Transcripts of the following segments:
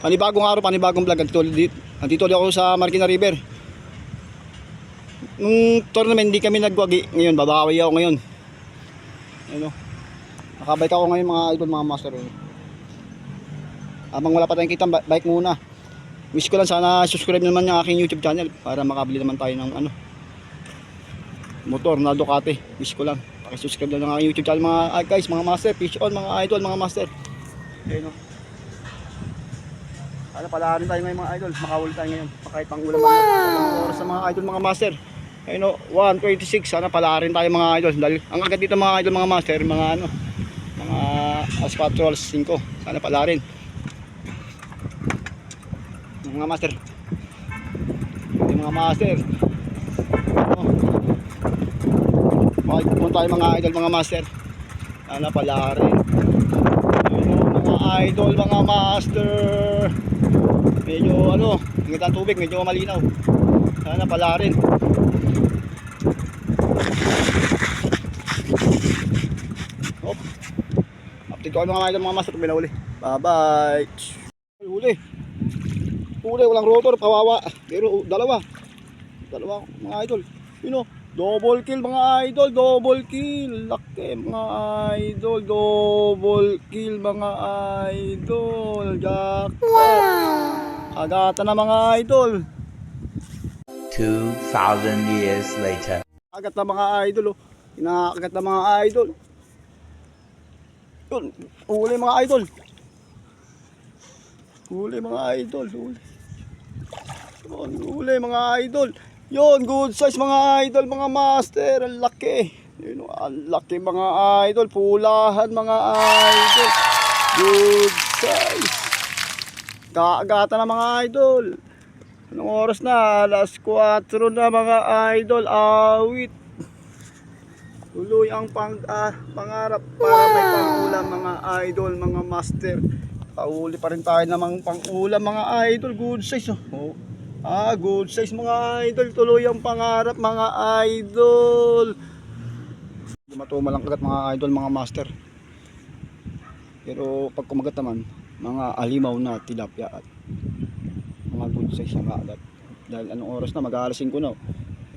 Panibagong araw, panibagong vlog. Andito ulit ako sa Marikina River. Nung tournament hindi kami nagwagi. Ngayon babawi ako ngayon. Ano? Nakabike ako ngayon mga idol, mga master. Habang wala pa tayong kita, bike muna. Wish ko lang sana subscribe naman yung aking YouTube channel para makabili naman tayo ng ano, motor na Ducati. Wish ko lang. Paki-subscribe lang ng aking YouTube channel mga guys, mga master, fish on, mga idol, mga master. Ayun o. Ano pala rin tayo ngayon mga idol, makahuli tayo ngayon. Kahit pang ulam lang. Oras sa mga idol, mga master. Ayun o, 1:26. Sana pala rin tayo mga idol. Dahil ang agad dito mga idol, mga master, mga ano, mga Aspatrols 5. Sana pala rin. Mga master. Yung mga master. Oh. Makikipon tayo mga idol, mga master. Sana pala rin. Mga idol, mga master. Medyo ano, ang ganda ng tubig, medyo malinaw. Sana pala rin. Hop. Update ko mga idol, mga master, kung binahuli. Bye bye. Huli. Huli, walang rotor, kawawa. Pero dalawa mga idol. Yun o, double kill mga idol, double kill. Laki mga idol, double kill mga idol. Jackpot. Agata na mga idol. 2,000 years later. Agat na mga idol oh. Inaagat na mga idol. Yun, huli mga idol. Huli mga idol, huli. Yun, huli mga idol. Yun, good size mga idol, mga master. Ang laki. Yun, ang laki mga idol. Pulahan mga idol. Good size. Kaagata na mga idol. Anong oras na? Alas 4 na mga idol. Awit. Tuloy ang pangarap para may pangulam mga idol, mga master. Pauli pa rin tayo namang pangulam mga idol. Good size oh. Good size mga idol. Tuloy ang pangarap mga idol. Matuma lang kagat mga idol, mga master. Pero pag kumagat naman, mga alimaw na tilapia at mga good size na kagat. Dahil anong oras na? Mag-aalas 5 na.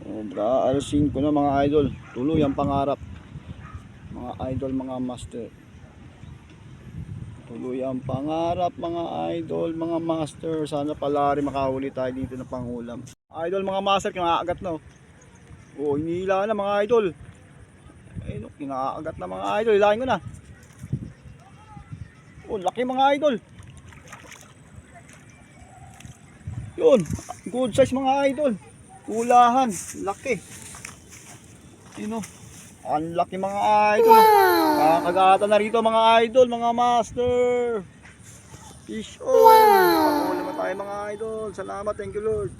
Mag-aalas 5 na mga idol. Tuloy ang pangarap mga idol, mga master. Tuloy ang pangarap mga idol, mga master. Sana pala rin makahuli tayo dito na pangulam. Idol, mga master, kinaagat na oh. Hinihila na mga idol. Ayun, kinaagat na mga idol. Hilahin ko na. Oh, laki mga idol. Yun, good size mga idol. Pulahan, laki. Yun oh. Ang laki mga idol. Kakagata na rito mga idol, mga master. Fish on. Pakuli naman tayo mga idol. Salamat, thank you Lord.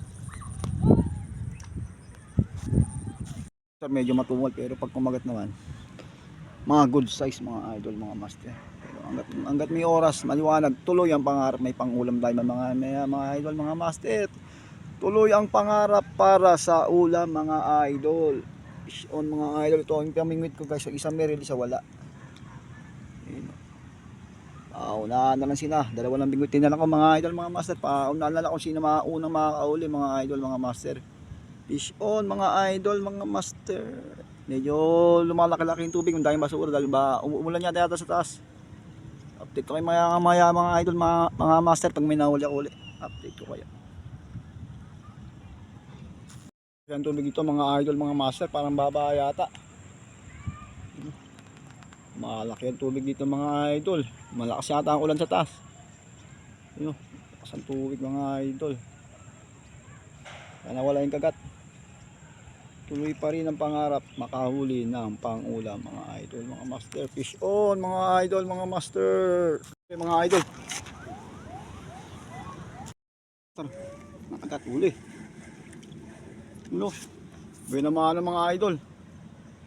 Medyo matungal pero pag kumagat naman, mga good size mga idol, mga master. Pero hanggat may oras, maliwanag, tuloy ang pangarap. May pangulam tayo mga idol, mga master. Tuloy ang pangarap para sa ulam mga idol. Fish on mga idol. Ito ang pamingwit ko guys. Isang meron, isa wala. Paunahan na lang sila. Dalawa lang bingwitin na lang ako mga idol, mga master. Paunahan na lang kung sino unang makakauli mga idol, mga master. Fish on mga idol, mga master. Medyo lumalaki-laki yung tubig. Ang daming basura dahil ba umulan yata sa taas. Update ko kayo maya mga idol, mga master pag may nahuli ako ulit. Update ko kayo. Yan tubig ito mga idol, mga master, parang baba yata. Malaki ang tubig dito mga idol. Malakas yata ang ulan sa taas. Yun, malakas ang tubig mga idol. Sana wala yung kagat. Tuloy pa rin ang pangarap, makahuli ng pangulam mga idol, mga master. Fish on mga idol, mga master. Okay, mga idol. Nakagat huli. No, benamano mga idol.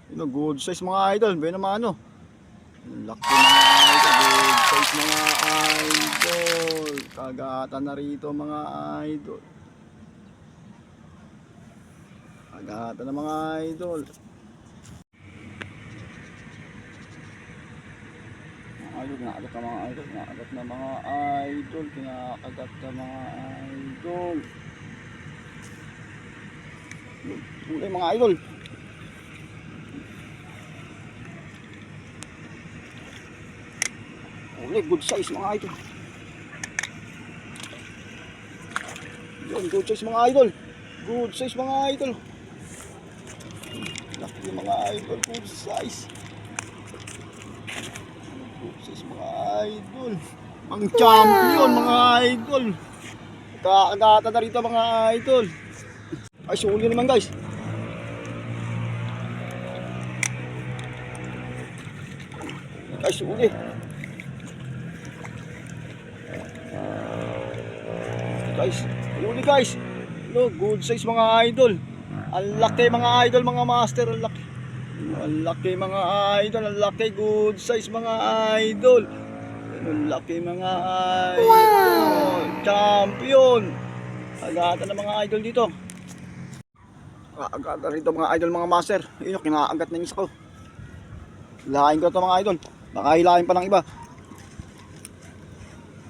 Good size mga idol, benamano. Laki mga idol, good size mga idol. Kagatan na rito mga idol. Kagatan na mga idol. Mga idol, kinakagat na mga idol, kinakagat na mga idol, kinakagat na mga idol. Huli mga idol. Huli, good size mga idol. Yun, good size mga idol. Good size mga idol. Laki mga idol, good size. Good size mga idol. Ang champion mga idol. Kakagata na rito mga idol. Ay, suli naman guys. Ay, suli. Guys, suli guys. No, good size mga idol. Ang laki mga idol, mga master, ang laki. Ang laki mga idol, ang laki, good size mga idol. Ang laki mga idol. Wow! Champion. Agatan ng mga idol dito. Agatan rito mga idol, mga master. Yun, kinaagat na yung isa ko. Hilahin ko ito mga idol. Baka hilahin pa ng iba.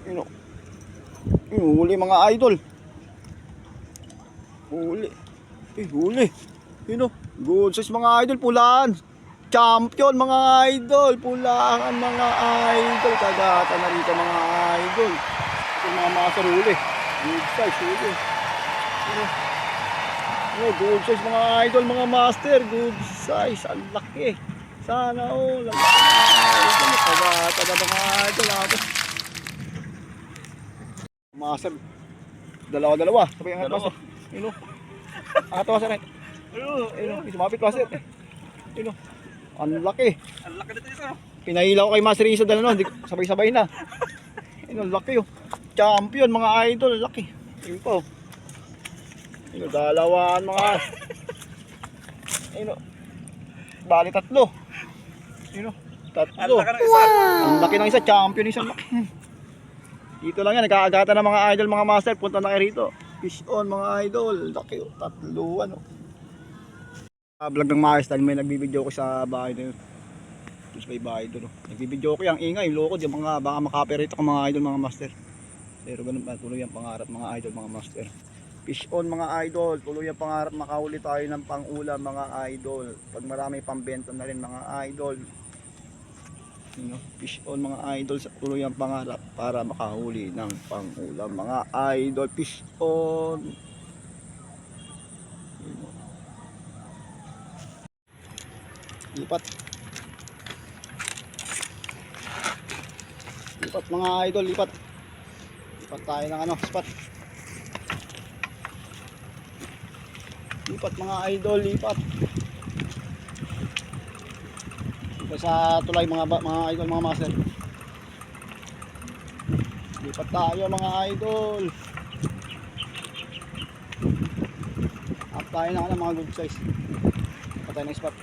Yun, huli mga idol. Huli. Huli. Yun, good size mga idol, pulaan. Champion mga idol, pulaan mga idol. Kagatan na rito mga idol. Ito mga master, huli. Good size, huli. Good size mga idol, mga master. Good size, ang laki. Sana all, ang laki mga idol. Kagatan na mga idol. Master, dalawa-dalawa. Sabay ang master. Yun, angat master. Ayun, sumapit master. Ayun, ang laki. Ang laki nito isa. Pinahilaw kay Master Rinso dala no, sabay-sabay na. Ayun, ang laki oh. Champion mga idol, ang laki. Ayun po. Ayun, dalawaan mga. Ayun, bali tatlo. Ayun, tatlo. Ang laki ng isa. Ang laki ng isa, champion isa. Dito lang yan, nagkaagatan ng mga idol, mga master. Punta na kayo rito. Fish on mga idol. Laki oh, tatlo ano. Vlog ng Mars dahil may nagbibideo ko sa bahay na yun. Tapos may bahay doon. Nagbibideo ko yung ingay, loko yung mga baka makapirate ako mga idol, mga master. Pero ganun pa, tuloy ang pangarap mga idol, mga master. Fish on mga idol, tuloy ang pangarap makahuli tayo ng pang-ulam mga idol. Pag marami pambenta na rin mga idol. You know, fish on mga idol, tuloy ang pangarap para makahuli ng pang-ulam mga idol. Fish on. Lipat. Lipat mga idol, lipat. Lipat tayo ng ano, spot. Lipat mga idol, lipat. Lipat sa tulay mga idol, mga master. Lipat tayo mga idol. Up tayo ng ano, mga good size. Lipat tayo ng spot.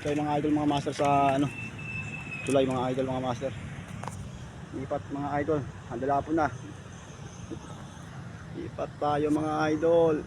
Ito mga idol, mga master sa ano, tulay mga idol, mga master. Lipat mga idol, handala po na. Lipat tayo mga idol.